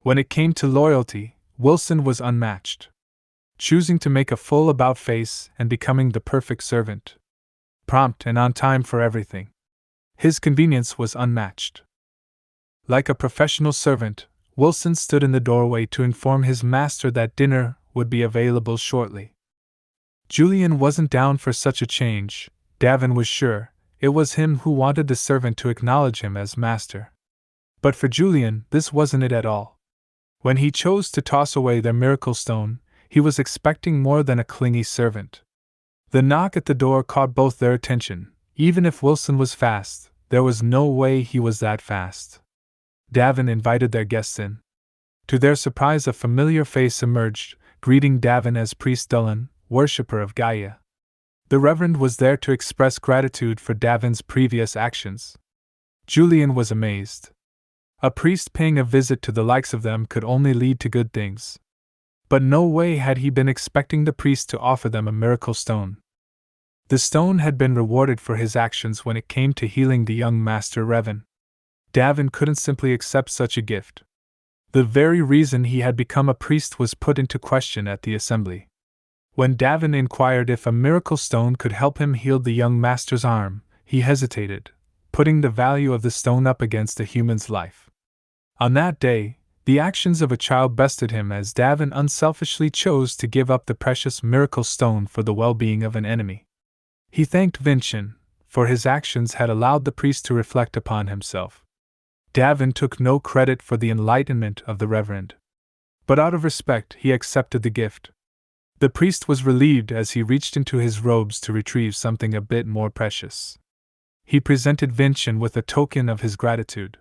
When it came to loyalty, Wilson was unmatched. Choosing to make a full about-face and becoming the perfect servant. Prompt and on time for everything. His convenience was unmatched. Like a professional servant, Wilson stood in the doorway to inform his master that dinner would be available shortly. Julian wasn't down for such a change. Davin was sure it was him who wanted the servant to acknowledge him as master. But for Julian, this wasn't it at all. When he chose to toss away their miracle stone, he was expecting more than a clingy servant. The knock at the door caught both their attention. Even if Wilson was fast, there was no way he was that fast. Davin invited their guests in. To their surprise, a familiar face emerged, greeting Davin as Priest Dullan, worshipper of Gaia. The Reverend was there to express gratitude for Davin's previous actions. Julian was amazed. A priest paying a visit to the likes of them could only lead to good things. But no way had he been expecting the priest to offer them a miracle stone. The stone had been rewarded for his actions when it came to healing the young Master Revan. Davin couldn't simply accept such a gift. The very reason he had become a priest was put into question at the assembly. When Davin inquired if a miracle stone could help him heal the young master's arm, he hesitated, putting the value of the stone up against a human's life. On that day, the actions of a child bested him as Davin unselfishly chose to give up the precious miracle stone for the well-being of an enemy. He thanked Vincent, for his actions had allowed the priest to reflect upon himself. Davin took no credit for the enlightenment of the Reverend. But out of respect, he accepted the gift. The priest was relieved as he reached into his robes to retrieve something a bit more precious. He presented Vincent with a token of his gratitude.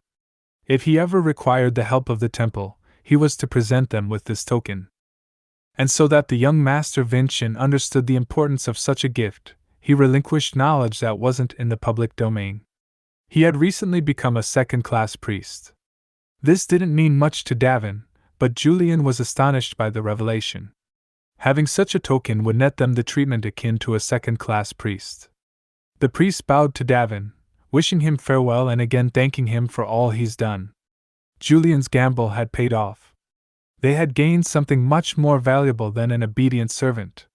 If he ever required the help of the temple, he was to present them with this token. And so that the young Master Vincent understood the importance of such a gift, he relinquished knowledge that wasn't in the public domain. He had recently become a second-class priest. This didn't mean much to Davin, but Julian was astonished by the revelation. Having such a token would net them the treatment akin to a second-class priest. The priest bowed to Davin, wishing him farewell and again thanking him for all he's done. Julian's gamble had paid off. They had gained something much more valuable than an obedient servant.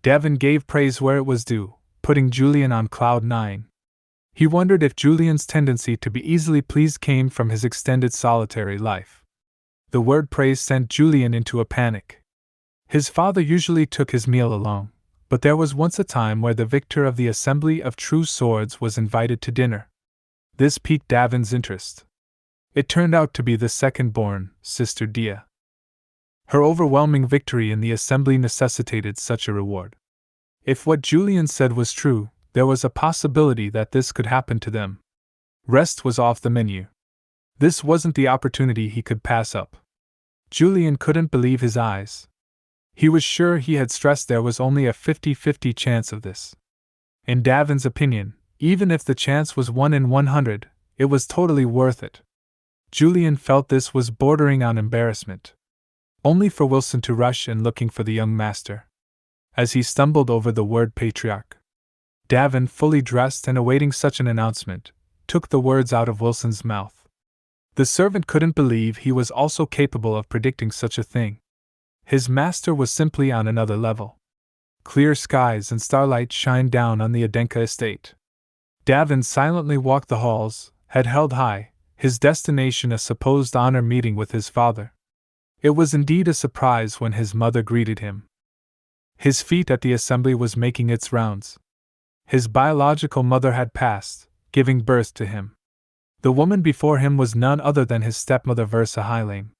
Davin gave praise where it was due, putting Julian on cloud 9. He wondered if Julian's tendency to be easily pleased came from his extended solitary life. The word praise sent Julian into a panic. His father usually took his meal alone, but there was once a time where the victor of the Assembly of True Swords was invited to dinner. This piqued Davin's interest. It turned out to be the second-born, Sister Dia. Her overwhelming victory in the assembly necessitated such a reward. If what Julian said was true, there was a possibility that this could happen to them. Rest was off the menu. This wasn't the opportunity he could pass up. Julian couldn't believe his eyes. He was sure he had stressed there was only a 50-50 chance of this. In Davin's opinion, even if the chance was 1 in 100, it was totally worth it. Julian felt this was bordering on embarrassment. Only for Wilson to rush in looking for the young master. As he stumbled over the word patriarch, Davin, fully dressed and awaiting such an announcement, took the words out of Wilson's mouth. The servant couldn't believe he was also capable of predicting such a thing. His master was simply on another level. Clear skies and starlight shined down on the Adenka estate. Davin silently walked the halls, head held high, his destination a supposed honor meeting with his father. It was indeed a surprise when his mother greeted him. His feat at the assembly was making its rounds. His biological mother had passed, giving birth to him. The woman before him was none other than his stepmother Versa Hylame.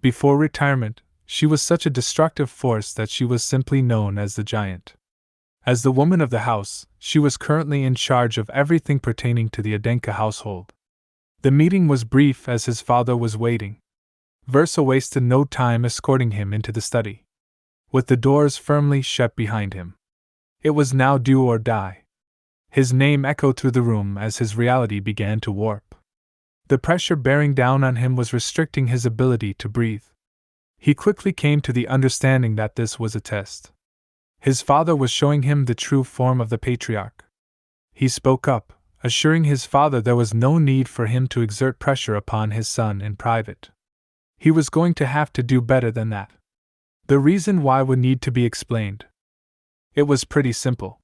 Before retirement, she was such a destructive force that she was simply known as the Giant. As the woman of the house, she was currently in charge of everything pertaining to the Adenka household. The meeting was brief as his father was waiting. Versa wasted no time escorting him into the study. With the doors firmly shut behind him. It was now do or die. His name echoed through the room as his reality began to warp. The pressure bearing down on him was restricting his ability to breathe. He quickly came to the understanding that this was a test. His father was showing him the true form of the patriarch. He spoke up, assuring his father there was no need for him to exert pressure upon his son in private. He was going to have to do better than that. The reason why would need to be explained. It was pretty simple.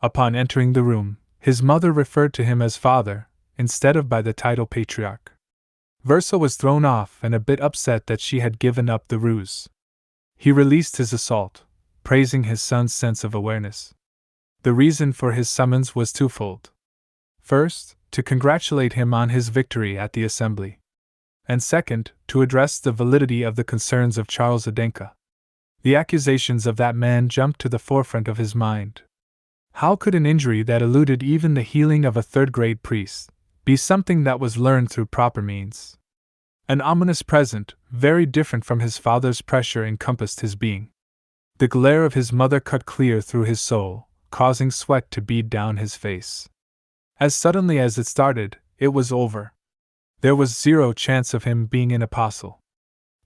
Upon entering the room, his mother referred to him as father, instead of by the title patriarch. Versa was thrown off and a bit upset that she had given up the ruse. He released his assault, praising his son's sense of awareness. The reason for his summons was twofold. First, to congratulate him on his victory at the assembly. And second, to address the validity of the concerns of Charles Adenka. The accusations of that man jumped to the forefront of his mind. How could an injury that eluded even the healing of a third-grade priest be something that was learned through proper means? An ominous present, very different from his father's pressure, encompassed his being. The glare of his mother cut clear through his soul, causing sweat to bead down his face. As suddenly as it started, it was over. There was zero chance of him being an apostle.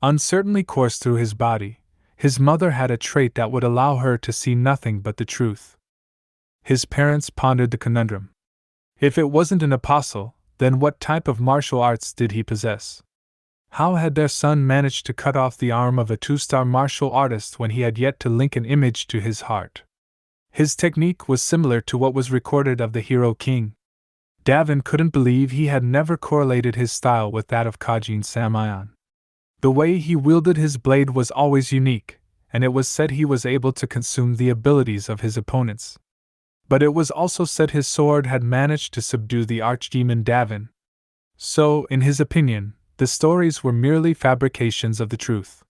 Uncertainly coursed through his body, his mother had a trait that would allow her to see nothing but the truth. His parents pondered the conundrum. If it wasn't an apostle, then what type of martial arts did he possess? How had their son managed to cut off the arm of a two-star martial artist when he had yet to link an image to his heart? His technique was similar to what was recorded of the hero king. Davin couldn't believe he had never correlated his style with that of Kajin Samayan. The way he wielded his blade was always unique, and it was said he was able to consume the abilities of his opponents. But it was also said his sword had managed to subdue the archdemon Davin. So, in his opinion, the stories were merely fabrications of the truth.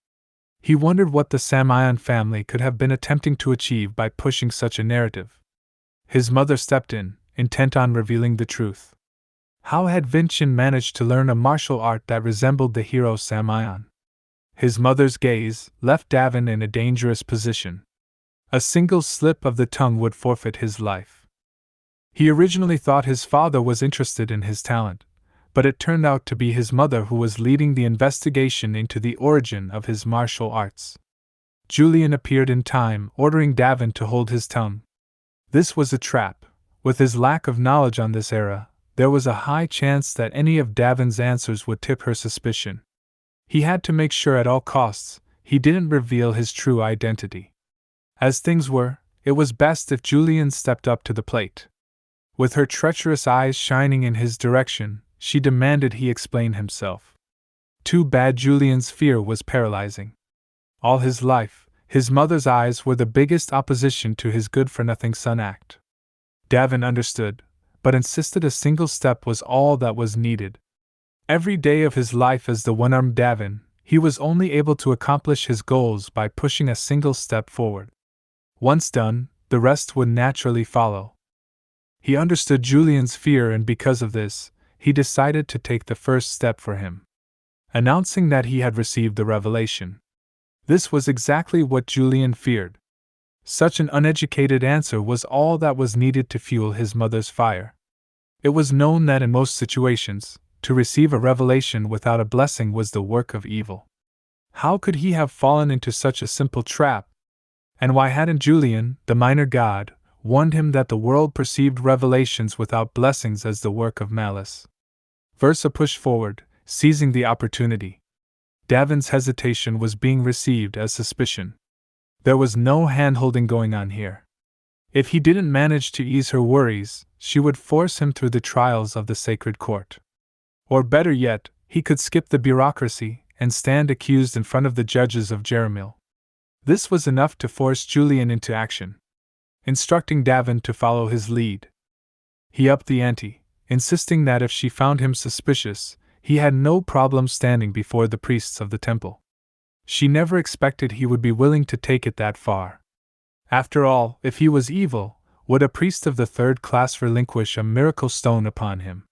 He wondered what the Samayan family could have been attempting to achieve by pushing such a narrative. His mother stepped in, intent on revealing the truth. How had Vincent managed to learn a martial art that resembled the hero Samayan? His mother's gaze left Davin in a dangerous position. A single slip of the tongue would forfeit his life. He originally thought his father was interested in his talent, but it turned out to be his mother who was leading the investigation into the origin of his martial arts. Julian appeared in time, ordering Davin to hold his tongue. This was a trap. With his lack of knowledge on this era, there was a high chance that any of Davin's answers would tip her suspicion. He had to make sure at all costs he didn't reveal his true identity. As things were, it was best if Julian stepped up to the plate. With her treacherous eyes shining in his direction, she demanded he explain himself. Too bad Julian's fear was paralyzing. All his life, his mother's eyes were the biggest opposition to his good-for-nothing son act. Davin understood, but insisted a single step was all that was needed. Every day of his life as the one-armed Davin, he was only able to accomplish his goals by pushing a single step forward. Once done, the rest would naturally follow. He understood Julian's fear, and because of this, he decided to take the first step for him, announcing that he had received the revelation. This was exactly what Julian feared. Such an uneducated answer was all that was needed to fuel his mother's fire. It was known that in most situations, to receive a revelation without a blessing was the work of evil. How could he have fallen into such a simple trap? And why hadn't Julian, the minor god, warned him that the world perceived revelations without blessings as the work of malice? Versa pushed forward, seizing the opportunity. Davin's hesitation was being received as suspicion. There was no hand-holding going on here. If he didn't manage to ease her worries, she would force him through the trials of the sacred court. Or better yet, he could skip the bureaucracy and stand accused in front of the judges of Jeremil. This was enough to force Julian into action, instructing Davin to follow his lead. He upped the ante, insisting that if she found him suspicious, he had no problem standing before the priests of the temple. She never expected he would be willing to take it that far. After all, if he was evil, would a priest of the third class relinquish a miracle stone upon him?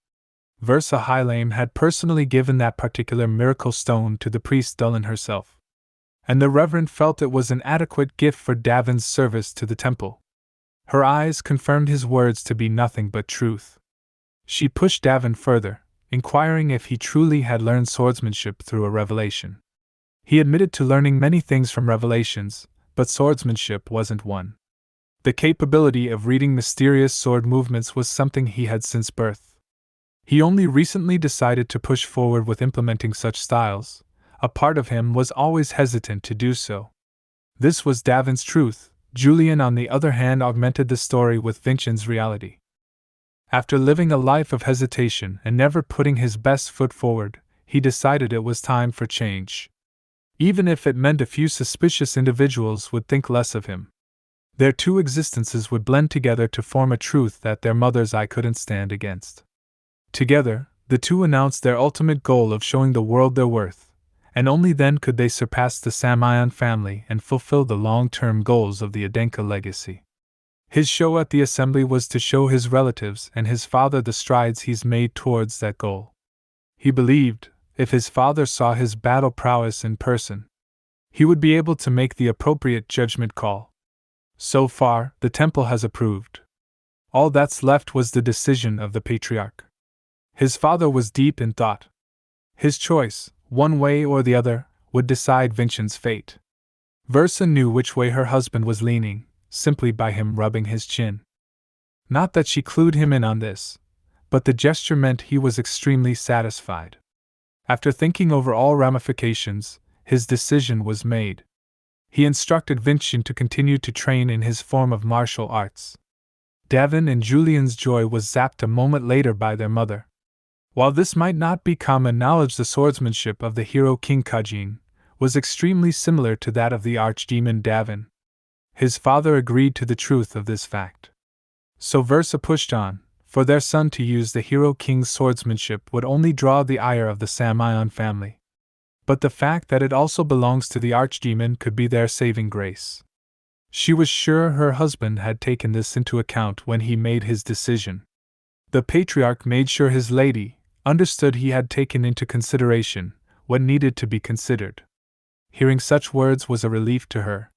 Versa Hylame had personally given that particular miracle stone to the priest Dulin herself, and the Reverend felt it was an adequate gift for Davin's service to the temple. Her eyes confirmed his words to be nothing but truth. She pushed Davin further, inquiring if he truly had learned swordsmanship through a revelation. He admitted to learning many things from revelations, but swordsmanship wasn't one. The capability of reading mysterious sword movements was something he had since birth. He only recently decided to push forward with implementing such styles, a part of him was always hesitant to do so. This was Davin's truth. Julian, on the other hand, augmented the story with Vincent's reality. After living a life of hesitation and never putting his best foot forward, he decided it was time for change. Even if it meant a few suspicious individuals would think less of him. Their two existences would blend together to form a truth that their mother's eye couldn't stand against. Together, the two announced their ultimate goal of showing the world their worth, and only then could they surpass the Samayan family and fulfill the long-term goals of the Adenka legacy. His show at the assembly was to show his relatives and his father the strides he's made towards that goal. He believed, if his father saw his battle prowess in person, he would be able to make the appropriate judgment call. So far, the temple has approved. All that's left was the decision of the patriarch. His father was deep in thought. His choice, one way or the other, would decide Vincent's fate. Versa knew which way her husband was leaning, simply by him rubbing his chin. Not that she clued him in on this, but the gesture meant he was extremely satisfied. After thinking over all ramifications, his decision was made. He instructed Vincent to continue to train in his form of martial arts. Davin and Julian's joy was zapped a moment later by their mother. While this might not be common knowledge, the swordsmanship of the hero King Kajin was extremely similar to that of the archdemon Davin. His father agreed to the truth of this fact. So Versa pushed on, for their son to use the hero king's swordsmanship would only draw the ire of the Samayan family. But the fact that it also belongs to the archdemon could be their saving grace. She was sure her husband had taken this into account when he made his decision. The patriarch made sure his lady understood he had taken into consideration what needed to be considered. Hearing such words was a relief to her.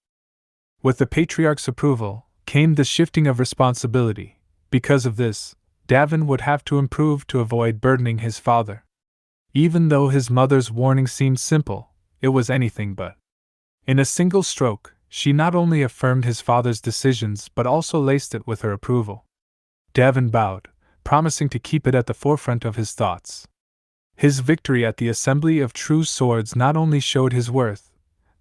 With the patriarch's approval came the shifting of responsibility. Because of this, Davin would have to improve to avoid burdening his father. Even though his mother's warning seemed simple, it was anything but. In a single stroke, she not only affirmed his father's decisions but also laced it with her approval. Davin bowed, promising to keep it at the forefront of his thoughts. His victory at the Assembly of True Swords not only showed his worth,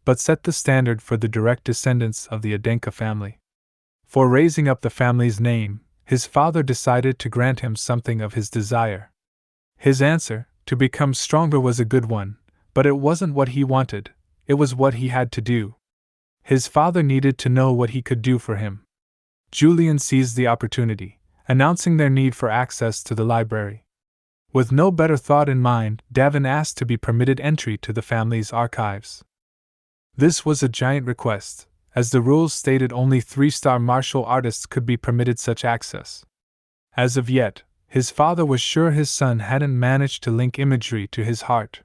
but set the standard for the direct descendants of the Adenka family. For raising up the family's name, his father decided to grant him something of his desire. His answer, to become stronger, was a good one, but it wasn't what he wanted, it was what he had to do. His father needed to know what he could do for him. Julian seized the opportunity, announcing their need for access to the library. With no better thought in mind, Davin asked to be permitted entry to the family's archives. This was a giant request, as the rules stated only 3-star martial artists could be permitted such access. As of yet, his father was sure his son hadn't managed to link imagery to his heart.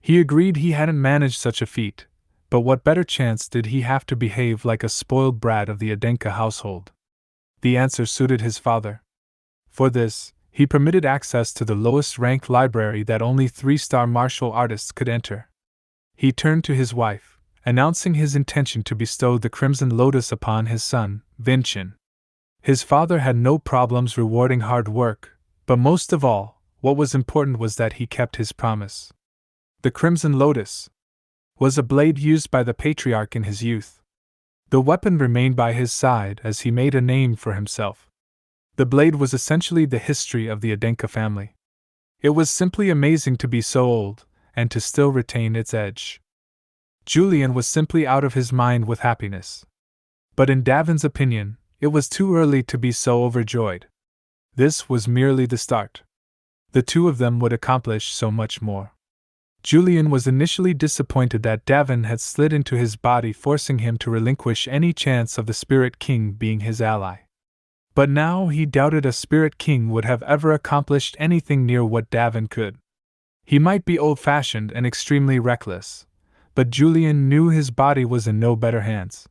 He agreed he hadn't managed such a feat, but what better chance did he have to behave like a spoiled brat of the Adenka household? The answer suited his father. For this, he permitted access to the lowest-ranked library that only 3-star martial artists could enter. He turned to his wife, announcing his intention to bestow the Crimson Lotus upon his son, Vincent. His father had no problems rewarding hard work, but most of all, what was important was that he kept his promise. The Crimson Lotus was a blade used by the patriarch in his youth. The weapon remained by his side as he made a name for himself. The blade was essentially the history of the Adenka family. It was simply amazing to be so old, and to still retain its edge. Julian was simply out of his mind with happiness. But in Davin's opinion, it was too early to be so overjoyed. This was merely the start. The two of them would accomplish so much more. Julian was initially disappointed that Davin had slid into his body, forcing him to relinquish any chance of the Spirit King being his ally. But now he doubted a Spirit King would have ever accomplished anything near what Davin could. He might be old-fashioned and extremely reckless, but Julian knew his body was in no better hands.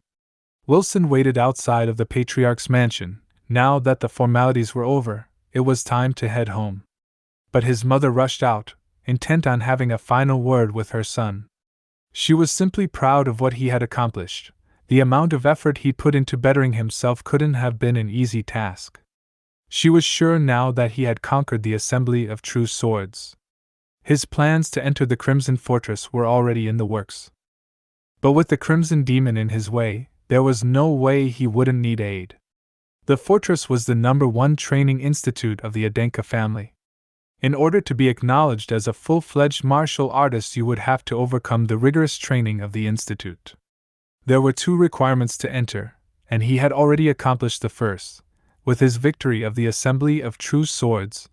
Wilson waited outside of the patriarch's mansion. Now that the formalities were over, it was time to head home. But his mother rushed out, intent on having a final word with her son. She was simply proud of what he had accomplished. The amount of effort he'd put into bettering himself couldn't have been an easy task. She was sure now that he had conquered the Assembly of True Swords. His plans to enter the Crimson Fortress were already in the works. But with the Crimson Demon in his way, there was no way he wouldn't need aid. The fortress was the #1 training institute of the Adenka family. In order to be acknowledged as a full-fledged martial artist, you would have to overcome the rigorous training of the institute. There were 2 requirements to enter, and he had already accomplished the first. With his victory of the Assembly of True Swords,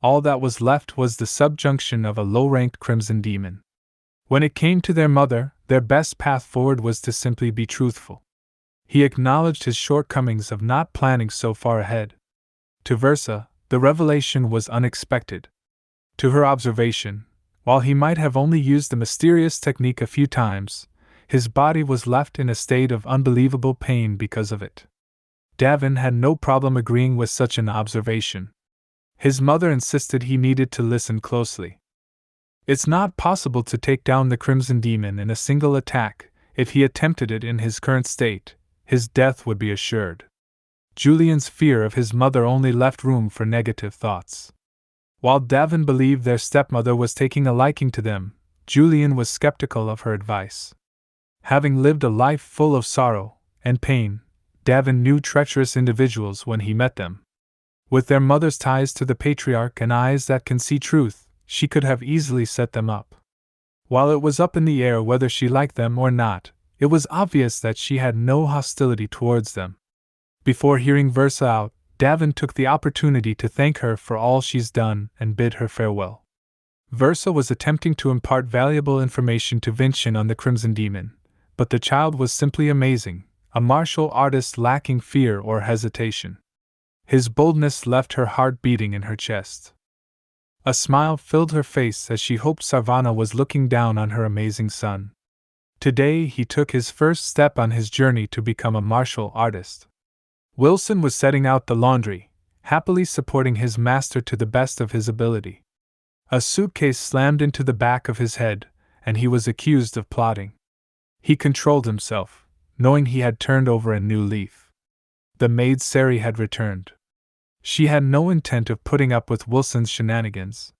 all that was left was the subjunction of a low-ranked Crimson Demon. When it came to their mother, their best path forward was to simply be truthful. He acknowledged his shortcomings of not planning so far ahead. To Versa, the revelation was unexpected. To her observation, while he might have only used the mysterious technique a few times, his body was left in a state of unbelievable pain because of it. Davin had no problem agreeing with such an observation. His mother insisted he needed to listen closely. It's not possible to take down the Crimson Demon in a single attack. If he attempted it in his current state, his death would be assured. Julian's fear of his mother only left room for negative thoughts. While Davin believed their stepmother was taking a liking to them, Julian was skeptical of her advice. Having lived a life full of sorrow and pain, Davin knew treacherous individuals when he met them. With their mother's ties to the patriarch and eyes that can see truth, she could have easily set them up. While it was up in the air whether she liked them or not, it was obvious that she had no hostility towards them. Before hearing Versa out, Davin took the opportunity to thank her for all she's done and bid her farewell. Versa was attempting to impart valuable information to Vincent on the Crimson Demon, but the child was simply amazing, a martial artist lacking fear or hesitation. His boldness left her heart beating in her chest. A smile filled her face as she hoped Sarvana was looking down on her amazing son. Today he took his first step on his journey to become a martial artist. Wilson was setting out the laundry, happily supporting his master to the best of his ability. A suitcase slammed into the back of his head, and he was accused of plotting. He controlled himself, knowing he had turned over a new leaf. The maid Sari had returned. She had no intent of putting up with Wilson's shenanigans.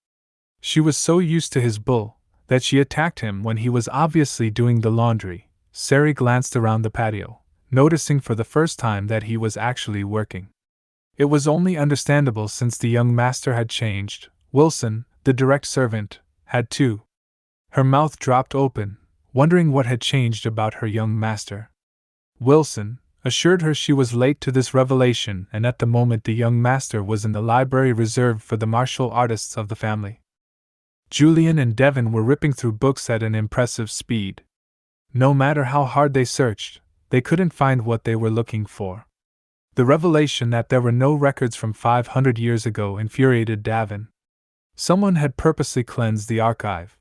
She was so used to his bull that she attacked him when he was obviously doing the laundry. Sari glanced around the patio, noticing for the first time that he was actually working. It was only understandable since the young master had changed. Wilson, the direct servant, had too. Her mouth dropped open, wondering what had changed about her young master. Wilson assured her she was late to this revelation, and at the moment the young master was in the library reserved for the martial artists of the family. Julian and Devon were ripping through books at an impressive speed. No matter how hard they searched, they couldn't find what they were looking for. The revelation that there were no records from 500 years ago infuriated Davin. Someone had purposely cleansed the archive.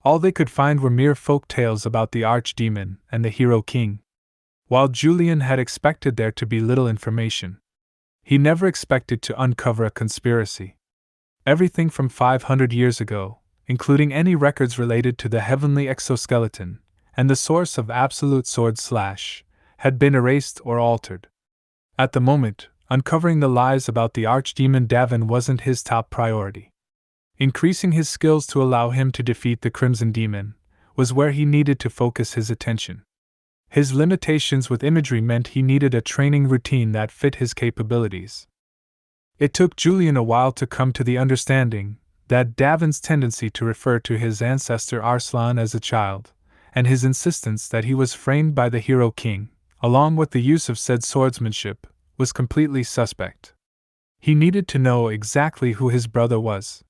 All they could find were mere folk tales about the archdemon and the hero king. While Julian had expected there to be little information, he never expected to uncover a conspiracy. Everything from 500 years ago, including any records related to the heavenly exoskeleton and the source of absolute sword slash, had been erased or altered. At the moment, uncovering the lies about the archdemon Davin wasn't his top priority. Increasing his skills to allow him to defeat the Crimson Demon was where he needed to focus his attention. His limitations with imagery meant he needed a training routine that fit his capabilities. It took Julian a while to come to the understanding that Davin's tendency to refer to his ancestor Arslan as a child, and his insistence that he was framed by the hero king, along with the use of said swordsmanship, was completely suspect. He needed to know exactly who his brother was.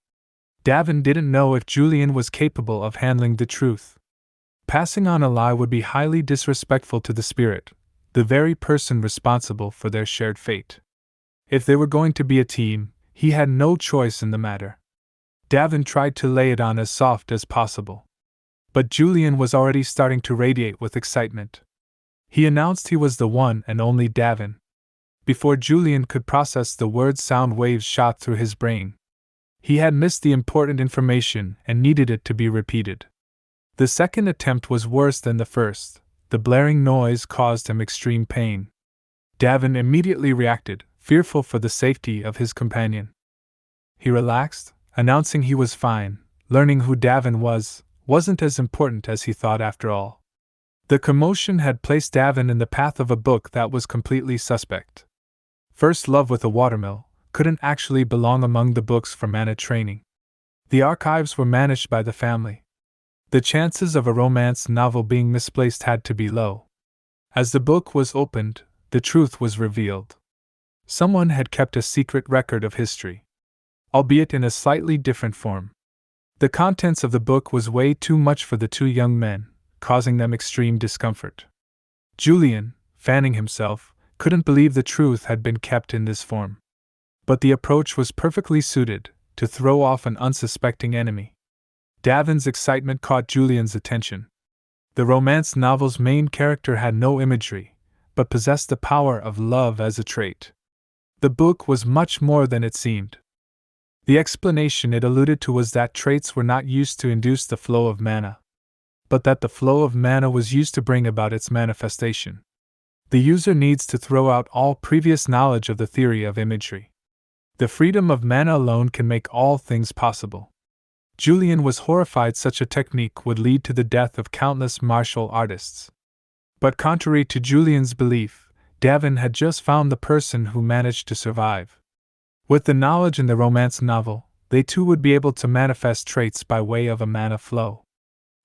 Davin didn't know if Julian was capable of handling the truth. Passing on a lie would be highly disrespectful to the spirit, the very person responsible for their shared fate. If they were going to be a team, he had no choice in the matter. Davin tried to lay it on as soft as possible. But Julian was already starting to radiate with excitement. He announced he was the one and only Davin. Before Julian could process the words, sound waves shot through his brain. He had missed the important information and needed it to be repeated. The second attempt was worse than the first. The blaring noise caused him extreme pain. Davin immediately reacted, fearful for the safety of his companion. He relaxed, announcing he was fine, learning who Davin wasn't as important as he thought after all. The commotion had placed Davin in the path of a book that was completely suspect. First Love with a Watermill couldn't actually belong among the books for mana training. The archives were managed by the family. The chances of a romance novel being misplaced had to be low. As the book was opened, the truth was revealed. Someone had kept a secret record of history, albeit in a slightly different form. The contents of the book was way too much for the two young men, causing them extreme discomfort. Julian, fanning himself, couldn't believe the truth had been kept in this form. But the approach was perfectly suited to throw off an unsuspecting enemy. Davin's excitement caught Julian's attention. The romance novel's main character had no imagery, but possessed the power of love as a trait. The book was much more than it seemed. The explanation it alluded to was that traits were not used to induce the flow of mana, but that the flow of mana was used to bring about its manifestation. The user needs to throw out all previous knowledge of the theory of imagery. The freedom of mana alone can make all things possible. Julian was horrified such a technique would lead to the death of countless martial artists. But contrary to Julian's belief, Davin had just found the person who managed to survive. With the knowledge in the romance novel, they too would be able to manifest traits by way of a mana flow.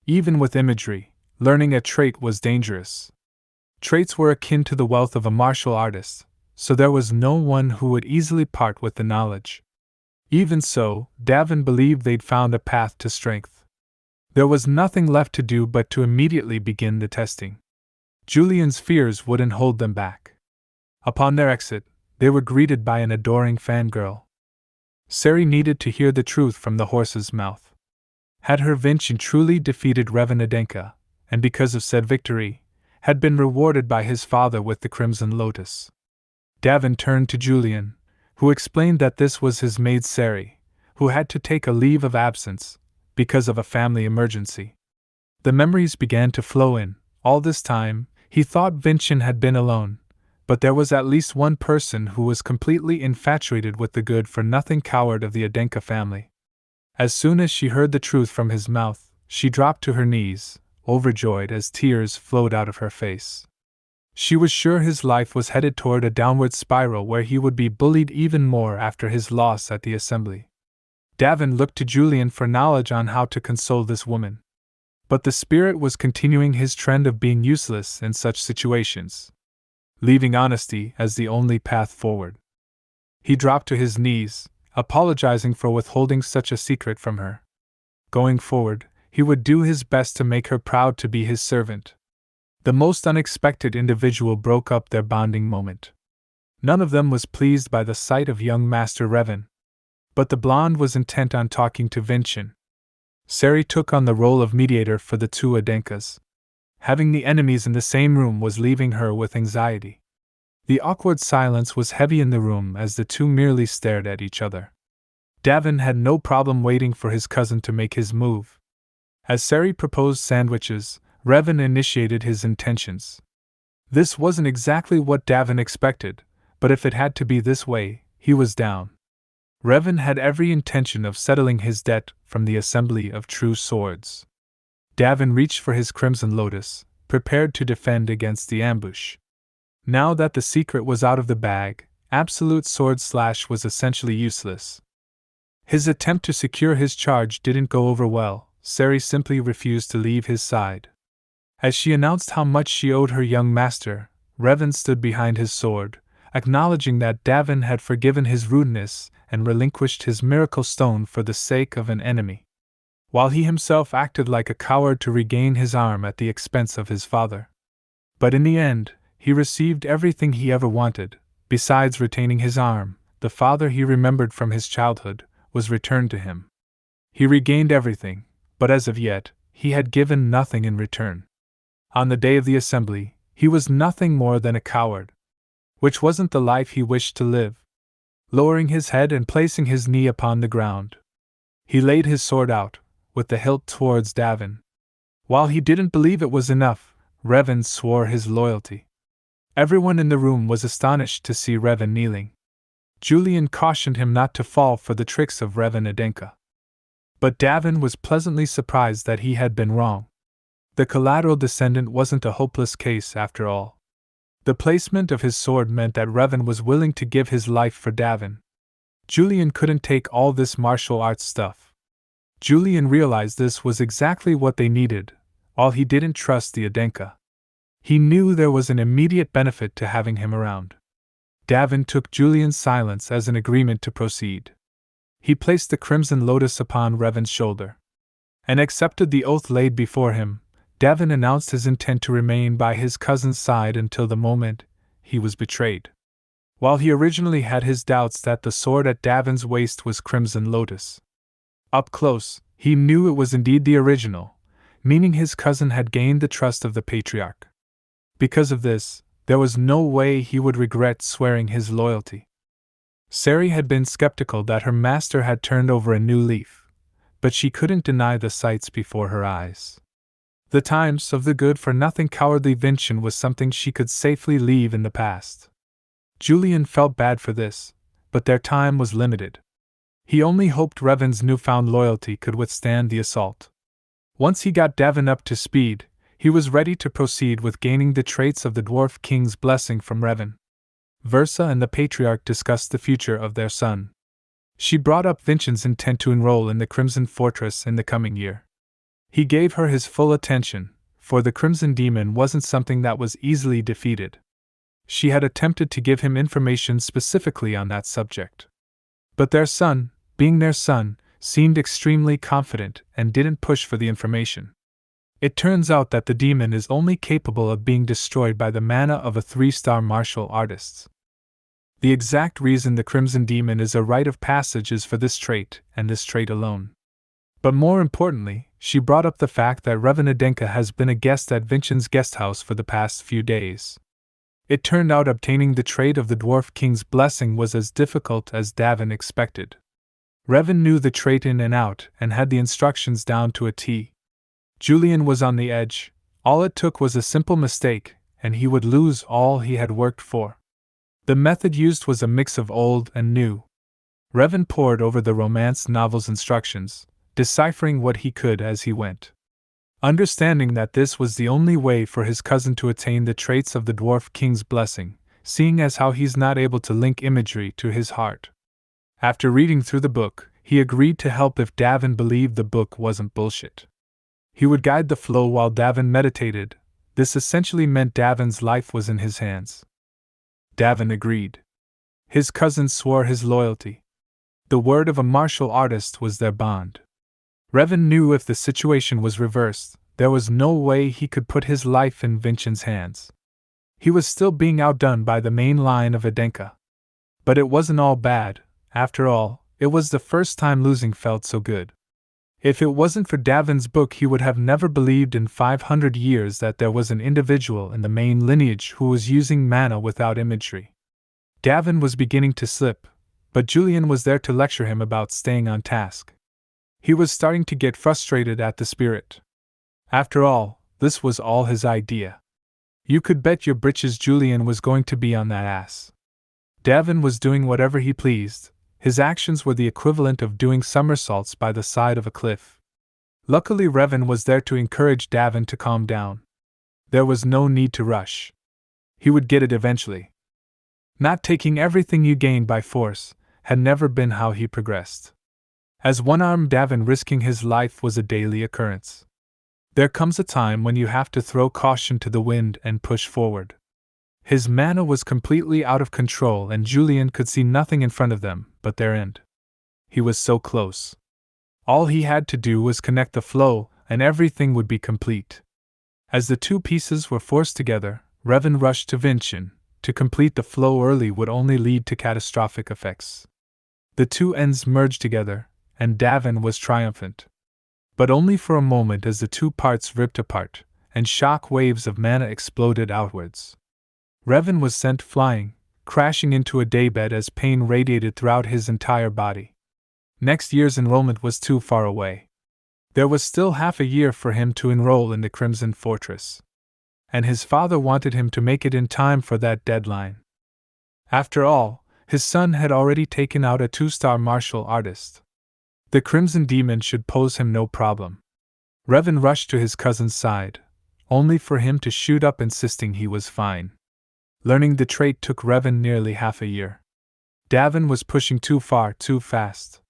Even with imagery, learning a trait was dangerous. Traits were akin to the wealth of a martial artist, so there was no one who would easily part with the knowledge. Even so, Davin believed they'd found a path to strength. There was nothing left to do but to immediately begin the testing. Julian's fears wouldn't hold them back. Upon their exit, they were greeted by an adoring fangirl. Sari needed to hear the truth from the horse's mouth. Had her Vinchin truly defeated Revan Adenka, and because of said victory, had been rewarded by his father with the Crimson Lotus? Davin turned to Julian, who explained that this was his maid Sari, who had to take a leave of absence because of a family emergency. The memories began to flow in. All this time, he thought Vinchin had been alone, but there was at least one person who was completely infatuated with the good-for-nothing coward of the Adenka family. As soon as she heard the truth from his mouth, she dropped to her knees, overjoyed as tears flowed out of her face. She was sure his life was headed toward a downward spiral where he would be bullied even more after his loss at the assembly. Davin looked to Julian for knowledge on how to console this woman. But the spirit was continuing his trend of being useless in such situations, leaving honesty as the only path forward. He dropped to his knees, apologizing for withholding such a secret from her. Going forward, he would do his best to make her proud to be his servant. The most unexpected individual broke up their bonding moment. None of them was pleased by the sight of young Master Revan. But the blonde was intent on talking to Vinchin. Sari took on the role of mediator for the two Adenkas. Having the enemies in the same room was leaving her with anxiety. The awkward silence was heavy in the room as the two merely stared at each other. Davin had no problem waiting for his cousin to make his move. As Sari proposed sandwiches, Revan initiated his intentions. This wasn't exactly what Davin expected, but if it had to be this way, he was down. Revan had every intention of settling his debt from the Assembly of True Swords. Davin reached for his Crimson Lotus, prepared to defend against the ambush. Now that the secret was out of the bag, absolute sword slash was essentially useless. His attempt to secure his charge didn't go over well. Sari simply refused to leave his side. As she announced how much she owed her young master, Revan stood behind his sword, acknowledging that Davin had forgiven his rudeness and relinquished his miracle stone for the sake of an enemy, while he himself acted like a coward to regain his arm at the expense of his father. But in the end, he received everything he ever wanted. Besides retaining his arm, the father he remembered from his childhood was returned to him. He regained everything, but as of yet, he had given nothing in return. On the day of the assembly, he was nothing more than a coward, which wasn't the life he wished to live. Lowering his head and placing his knee upon the ground, he laid his sword out, with the hilt towards Davin. While he didn't believe it was enough, Revan swore his loyalty. Everyone in the room was astonished to see Revan kneeling. Julian cautioned him not to fall for the tricks of Revan Adenka. But Davin was pleasantly surprised that he had been wrong. The collateral descendant wasn't a hopeless case after all. The placement of his sword meant that Revan was willing to give his life for Davin. Julian couldn't take all this martial arts stuff. Julian realized this was exactly what they needed, while he didn't trust the Adenka. He knew there was an immediate benefit to having him around. Davin took Julian's silence as an agreement to proceed. He placed the Crimson Lotus upon Revan's shoulder and accepted the oath laid before him. Davin announced his intent to remain by his cousin's side until the moment he was betrayed. While he originally had his doubts that the sword at Davin's waist was Crimson Lotus, up close, he knew it was indeed the original, meaning his cousin had gained the trust of the Patriarch. Because of this, there was no way he would regret swearing his loyalty. Sari had been skeptical that her master had turned over a new leaf, but she couldn't deny the sights before her eyes. The times of the good-for-nothing cowardly Vincian was something she could safely leave in the past. Julian felt bad for this, but their time was limited. He only hoped Revan's newfound loyalty could withstand the assault. Once he got Davin up to speed, he was ready to proceed with gaining the traits of the Dwarf King's blessing from Revan. Versa and the Patriarch discussed the future of their son. She brought up Vincian's intent to enroll in the Crimson Fortress in the coming year. He gave her his full attention, for the Crimson Demon wasn't something that was easily defeated. She had attempted to give him information specifically on that subject. But their son, being their son, seemed extremely confident and didn't push for the information. It turns out that the demon is only capable of being destroyed by the mana of a 3-star martial artist. The exact reason the Crimson Demon is a rite of passage is for this trait, and this trait alone. But more importantly, she brought up the fact that Revan Adenka has been a guest at Vincian's guesthouse for the past few days. It turned out obtaining the trait of the Dwarf King's blessing was as difficult as Davin expected. Revan knew the trait in and out and had the instructions down to a T. Julian was on the edge. All it took was a simple mistake, and he would lose all he had worked for. The method used was a mix of old and new. Revan pored over the romance novel's instructions, deciphering what he could as he went. Understanding that this was the only way for his cousin to attain the traits of the Dwarf King's blessing, seeing as how he's not able to link imagery to his heart. After reading through the book, he agreed to help if Davin believed the book wasn't bullshit. He would guide the flow while Davin meditated. This essentially meant Davin's life was in his hands. Davin agreed. His cousin swore his loyalty. The word of a martial artist was their bond. Revan knew if the situation was reversed, there was no way he could put his life in Vincian's hands. He was still being outdone by the main line of Adenka. But it wasn't all bad. After all, it was the first time losing felt so good. If it wasn't for Davin's book, he would have never believed in 500 years that there was an individual in the main lineage who was using mana without imagery. Davin was beginning to slip, but Julian was there to lecture him about staying on task. He was starting to get frustrated at the spirit. After all, this was all his idea. You could bet your britches Julian was going to be on that ass. Davin was doing whatever he pleased. His actions were the equivalent of doing somersaults by the side of a cliff. Luckily, Revan was there to encourage Davin to calm down. There was no need to rush. He would get it eventually. Not taking everything you gained by force had never been how he progressed. As one-armed Davin, risking his life was a daily occurrence. There comes a time when you have to throw caution to the wind and push forward. His mana was completely out of control and Julian could see nothing in front of them but their end. He was so close. All he had to do was connect the flow and everything would be complete. As the two pieces were forced together, Revan rushed to Vincian. To complete the flow early would only lead to catastrophic effects. The two ends merged together, and Davin was triumphant. But only for a moment, as the two parts ripped apart, and shock waves of mana exploded outwards. Revan was sent flying, crashing into a daybed as pain radiated throughout his entire body. Next year's enrollment was too far away. There was still half a year for him to enroll in the Crimson Fortress. And his father wanted him to make it in time for that deadline. After all, his son had already taken out a 2-star martial artist. The Crimson Demon should pose him no problem. Revan rushed to his cousin's side, only for him to shoot up insisting he was fine. Learning the trait took Revan nearly half a year. Davin was pushing too far too fast.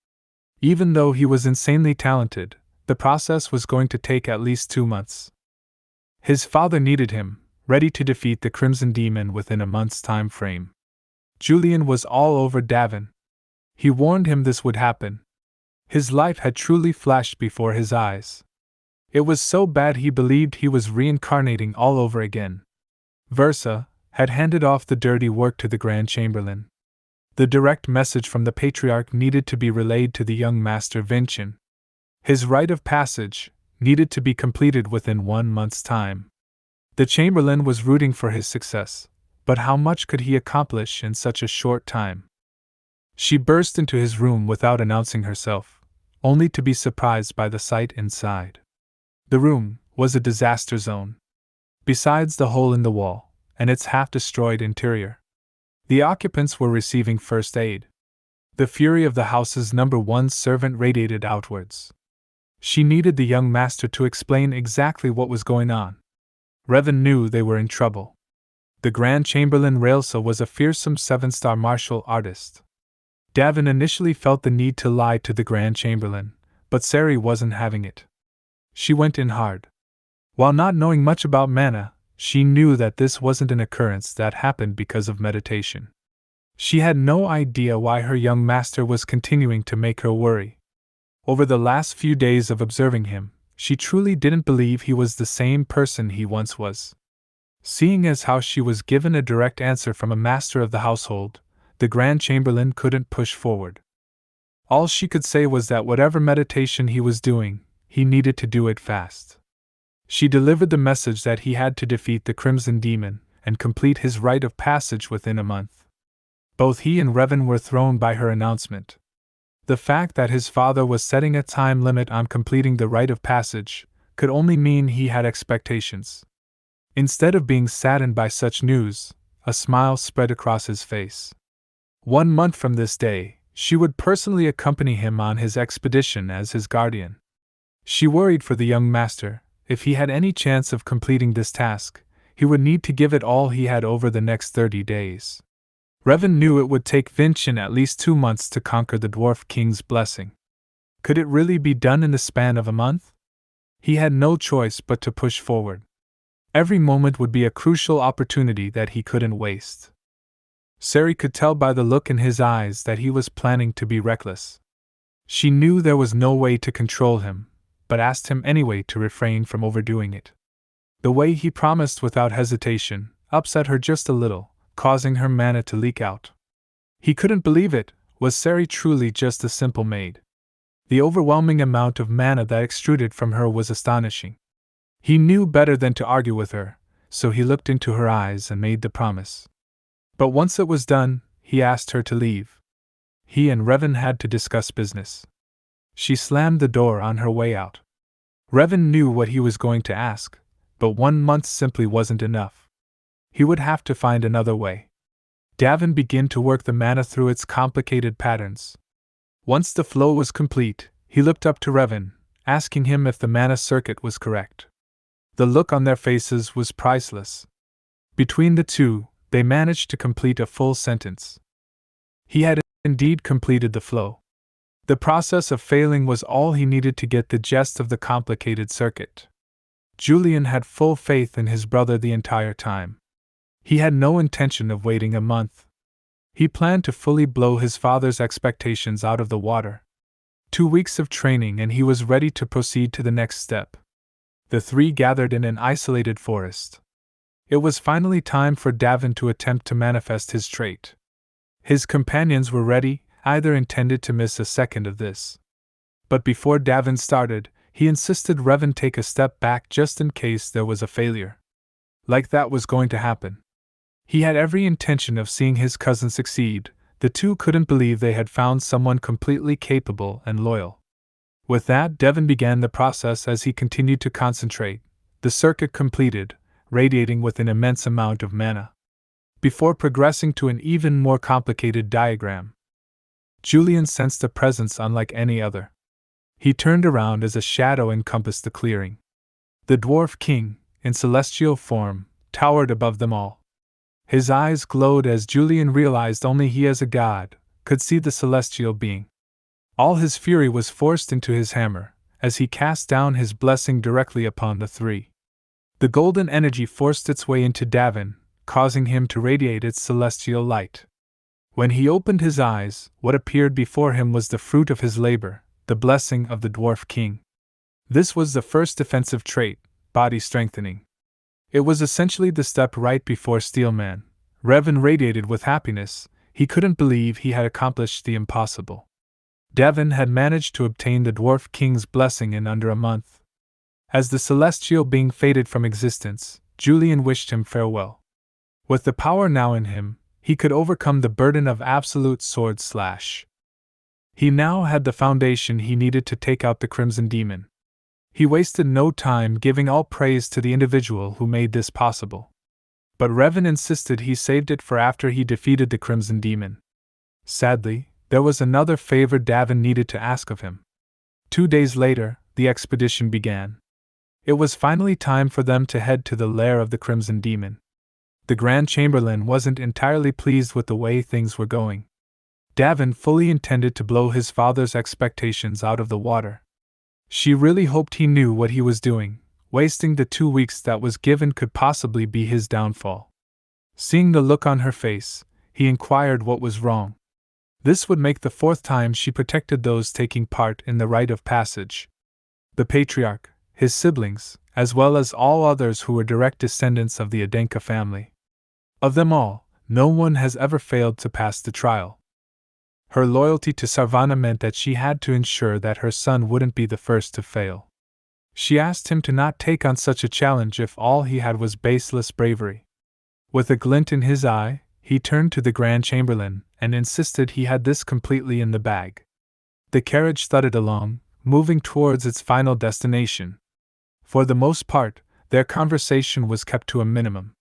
Even though he was insanely talented, the process was going to take at least 2 months. His father needed him, ready to defeat the Crimson Demon within a month's time frame. Julian was all over Davin. He warned him this would happen. His life had truly flashed before his eyes. It was so bad he believed he was reincarnating all over again. Versa had handed off the dirty work to the Grand Chamberlain. The direct message from the Patriarch needed to be relayed to the young Master Vincent. His rite of passage needed to be completed within 1 month's time. The Chamberlain was rooting for his success, but how much could he accomplish in such a short time? She burst into his room without announcing herself, only to be surprised by the sight inside. The room was a disaster zone. Besides the hole in the wall and its half-destroyed interior, the occupants were receiving first aid. The fury of the house's #1 servant radiated outwards. She needed the young master to explain exactly what was going on. Revan knew they were in trouble. The Grand Chamberlain Raelsa was a fearsome 7-star martial artist. Davin initially felt the need to lie to the Grand Chamberlain, but Sari wasn't having it. She went in hard. While not knowing much about mana, she knew that this wasn't an occurrence that happened because of meditation. She had no idea why her young master was continuing to make her worry. Over the last few days of observing him, she truly didn't believe he was the same person he once was. Seeing as how she was given a direct answer from a master of the household, the Grand Chamberlain couldn't push forward. All she could say was that whatever meditation he was doing, he needed to do it fast. She delivered the message that he had to defeat the Crimson Demon and complete his rite of passage within a month. Both he and Revan were thrown by her announcement. The fact that his father was setting a time limit on completing the rite of passage could only mean he had expectations. Instead of being saddened by such news, a smile spread across his face. 1 month from this day, she would personally accompany him on his expedition as his guardian. She worried for the young master. If he had any chance of completing this task, he would need to give it all he had over the next 30 days. Revan knew it would take Vincent at least 2 months to conquer the Dwarf King's blessing. Could it really be done in the span of a month? He had no choice but to push forward. Every moment would be a crucial opportunity that he couldn't waste. Sari could tell by the look in his eyes that he was planning to be reckless. She knew there was no way to control him, but asked him anyway to refrain from overdoing it. The way he promised without hesitation upset her just a little, causing her mana to leak out. He couldn't believe it. Was Sari truly just a simple maid? The overwhelming amount of mana that extruded from her was astonishing. He knew better than to argue with her, so he looked into her eyes and made the promise. But once it was done, he asked her to leave. He and Revan had to discuss business. She slammed the door on her way out. Revan knew what he was going to ask, but 1 month simply wasn't enough. He would have to find another way. Davin began to work the mana through its complicated patterns. Once the flow was complete, he looked up to Revan, asking him if the mana circuit was correct. The look on their faces was priceless. Between the two, they managed to complete a full sentence. He had indeed completed the flow. The process of failing was all he needed to get the gist of the complicated circuit. Julian had full faith in his brother the entire time. He had no intention of waiting a month. He planned to fully blow his father's expectations out of the water. 2 weeks of training and he was ready to proceed to the next step. The three gathered in an isolated forest. It was finally time for Davin to attempt to manifest his trait. His companions were ready, either intended to miss a second of this. But before Davin started, he insisted Revan take a step back just in case there was a failure. Like that was going to happen. He had every intention of seeing his cousin succeed. The two couldn't believe they had found someone completely capable and loyal. With that, Devin began the process as he continued to concentrate, the circuit completed, radiating with an immense amount of mana. Before progressing to an even more complicated diagram, Julian sensed a presence unlike any other. He turned around as a shadow encompassed the clearing. The dwarf king, in celestial form, towered above them all. His eyes glowed as Julian realized only he as a god could see the celestial being. All his fury was forced into his hammer, as he cast down his blessing directly upon the three. The golden energy forced its way into Davin, causing him to radiate its celestial light. When he opened his eyes, what appeared before him was the fruit of his labor, the blessing of the dwarf king. This was the first defensive trait, body strengthening. It was essentially the step right before Steelman. Revan radiated with happiness. He couldn't believe he had accomplished the impossible. Devin had managed to obtain the dwarf king's blessing in under a month. As the celestial being faded from existence, Julian wished him farewell. With the power now in him, he could overcome the burden of absolute sword slash. He now had the foundation he needed to take out the Crimson Demon. He wasted no time giving all praise to the individual who made this possible. But Revan insisted he saved it for after he defeated the Crimson Demon. Sadly, there was another favor Davin needed to ask of him. 2 days later, the expedition began. It was finally time for them to head to the lair of the Crimson Demon. The Grand Chamberlain wasn't entirely pleased with the way things were going. Davin fully intended to blow his father's expectations out of the water. She really hoped he knew what he was doing. Wasting the 2 weeks that was given could possibly be his downfall. Seeing the look on her face, he inquired what was wrong. This would make the 4th time she protected those taking part in the rite of passage. The patriarch, his siblings, as well as all others who were direct descendants of the Adenka family. Of them all, no one has ever failed to pass the trial. Her loyalty to Sarvana meant that she had to ensure that her son wouldn't be the first to fail. She asked him to not take on such a challenge if all he had was baseless bravery. With a glint in his eye, he turned to the Grand Chamberlain and insisted he had this completely in the bag. The carriage thudded along, moving towards its final destination. For the most part, their conversation was kept to a minimum.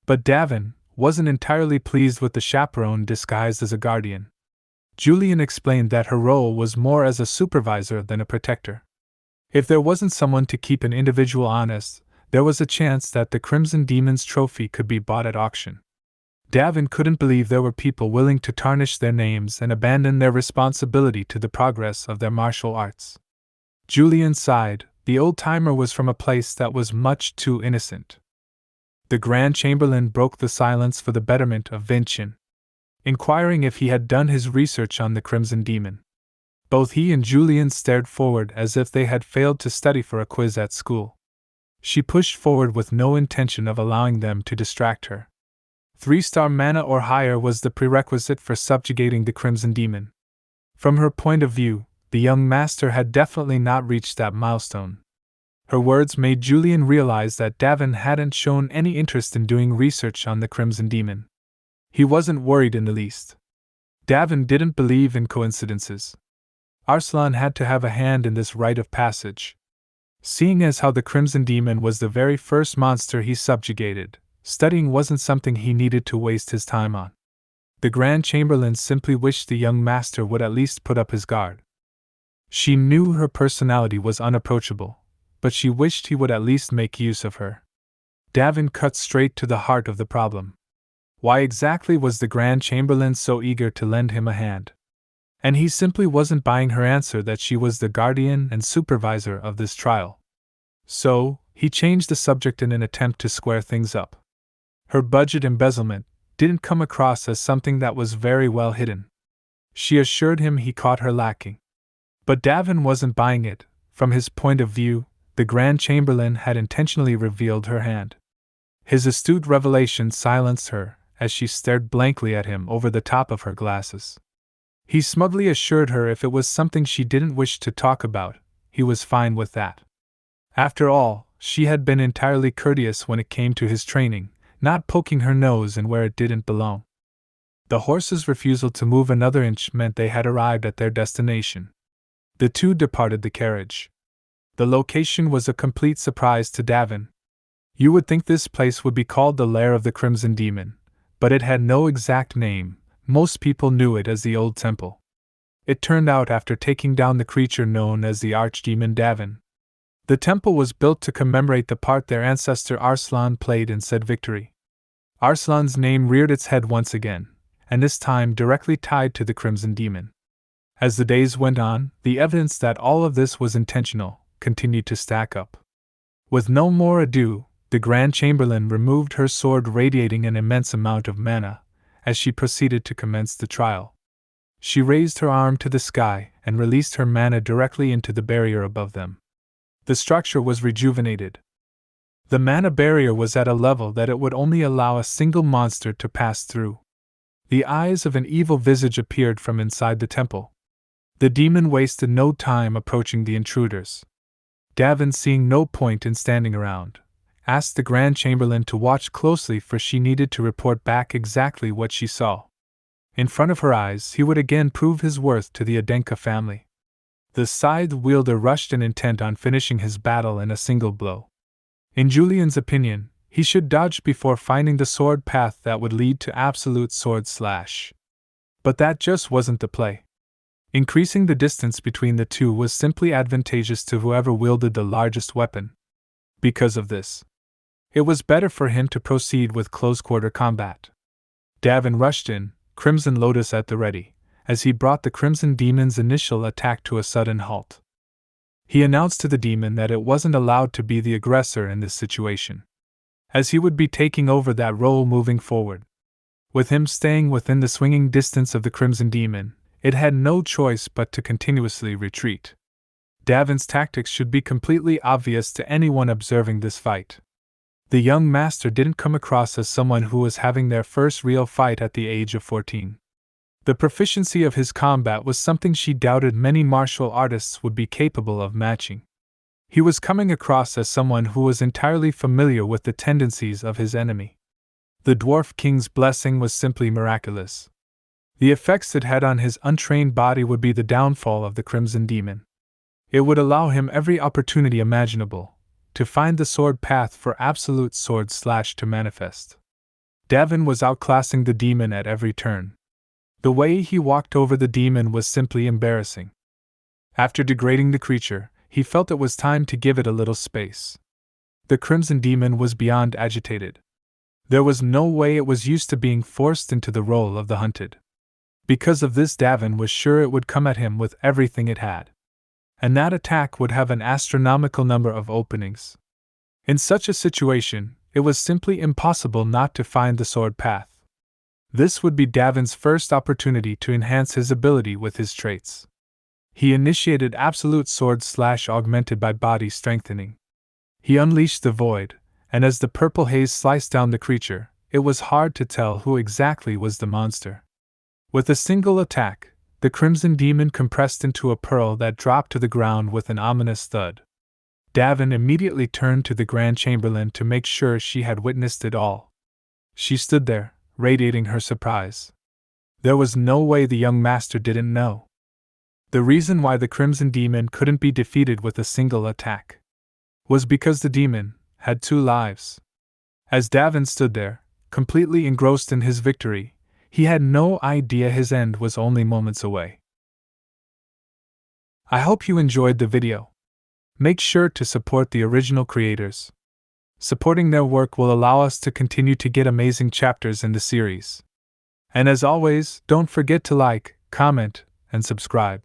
But Davin wasn't entirely pleased with the chaperone disguised as a guardian. Julian explained that her role was more as a supervisor than a protector. If there wasn't someone to keep an individual honest, there was a chance that the Crimson Demon's trophy could be bought at auction. Davin couldn't believe there were people willing to tarnish their names and abandon their responsibility to the progress of their martial arts. Julian sighed. The old-timer was from a place that was much too innocent. The Grand Chamberlain broke the silence for the betterment of Vinchin, inquiring if he had done his research on the Crimson Demon. Both he and Julian stared forward as if they had failed to study for a quiz at school. She pushed forward with no intention of allowing them to distract her. 3-star mana or higher was the prerequisite for subjugating the Crimson Demon. From her point of view, the young master had definitely not reached that milestone. Her words made Julian realize that Davin hadn't shown any interest in doing research on the Crimson Demon. He wasn't worried in the least. Davin didn't believe in coincidences. Arslan had to have a hand in this rite of passage. Seeing as how the Crimson Demon was the very first monster he subjugated, studying wasn't something he needed to waste his time on. The Grand Chamberlain simply wished the young master would at least put up his guard. She knew her personality was unapproachable, but she wished he would at least make use of her. Davin cut straight to the heart of the problem. Why exactly was the Grand Chamberlain so eager to lend him a hand? And he simply wasn't buying her answer that she was the guardian and supervisor of this trial. So, he changed the subject in an attempt to square things up. Her budget embezzlement didn't come across as something that was very well hidden. She assured him he caught her lacking. But Davin wasn't buying it. From his point of view, the Grand Chamberlain had intentionally revealed her hand. His astute revelation silenced her as she stared blankly at him over the top of her glasses. He smugly assured her if it was something she didn't wish to talk about, he was fine with that. After all, she had been entirely courteous when it came to his training, not poking her nose in where it didn't belong. The horse's refusal to move another inch meant they had arrived at their destination. The two departed the carriage. The location was a complete surprise to Davin. You would think this place would be called the Lair of the Crimson Demon, but it had no exact name. Most people knew it as the Old Temple. It turned out after taking down the creature known as the Archdemon Davin. The temple was built to commemorate the part their ancestor Arslan played in said victory. Arslan's name reared its head once again, and this time directly tied to the Crimson Demon. As the days went on, the evidence that all of this was intentional continued to stack up. With no more ado, the Grand Chamberlain removed her sword, radiating an immense amount of mana, as she proceeded to commence the trial. She raised her arm to the sky and released her mana directly into the barrier above them. The structure was rejuvenated. The mana barrier was at a level that it would only allow a single monster to pass through. The eyes of an evil visage appeared from inside the temple. The demon wasted no time approaching the intruders. Davin, seeing no point in standing around, asked the Grand Chamberlain to watch closely, for she needed to report back exactly what she saw. In front of her eyes, he would again prove his worth to the Adenka family. The scythe wielder rushed in, intent on finishing his battle in a single blow. In Julian's opinion, he should dodge before finding the sword path that would lead to absolute sword slash. But that just wasn't the play. Increasing the distance between the two was simply advantageous to whoever wielded the largest weapon. Because of this, it was better for him to proceed with close-quarter combat. Davin rushed in, Crimson Lotus at the ready, as he brought the Crimson Demon's initial attack to a sudden halt. He announced to the demon that it wasn't allowed to be the aggressor in this situation, as he would be taking over that role moving forward. With him staying within the swinging distance of the Crimson Demon, it had no choice but to continuously retreat. Davin's tactics should be completely obvious to anyone observing this fight. The young master didn't come across as someone who was having their first real fight at the age of 14. The proficiency of his combat was something she doubted many martial artists would be capable of matching. He was coming across as someone who was entirely familiar with the tendencies of his enemy. The Dwarf King's blessing was simply miraculous. The effects it had on his untrained body would be the downfall of the Crimson Demon. It would allow him every opportunity imaginable to find the sword path for absolute sword slash to manifest. Davin was outclassing the demon at every turn. The way he walked over the demon was simply embarrassing. After degrading the creature, he felt it was time to give it a little space. The Crimson Demon was beyond agitated. There was no way it was used to being forced into the role of the hunted. Because of this, Davin was sure it would come at him with everything it had. And that attack would have an astronomical number of openings. In such a situation, it was simply impossible not to find the sword path. This would be Davin's first opportunity to enhance his ability with his traits. He initiated absolute sword slash augmented by body strengthening. He unleashed the void, and as the purple haze sliced down the creature, it was hard to tell who exactly was the monster. With a single attack, the Crimson Demon compressed into a pearl that dropped to the ground with an ominous thud. Davin immediately turned to the Grand Chamberlain to make sure she had witnessed it all. She stood there, radiating her surprise. There was no way the young master didn't know. The reason why the Crimson Demon couldn't be defeated with a single attack was because the demon had 2 lives. As Davin stood there, completely engrossed in his victory, he had no idea his end was only moments away. I hope you enjoyed the video. Make sure to support the original creators. Supporting their work will allow us to continue to get amazing chapters in the series. And as always, don't forget to like, comment, and subscribe.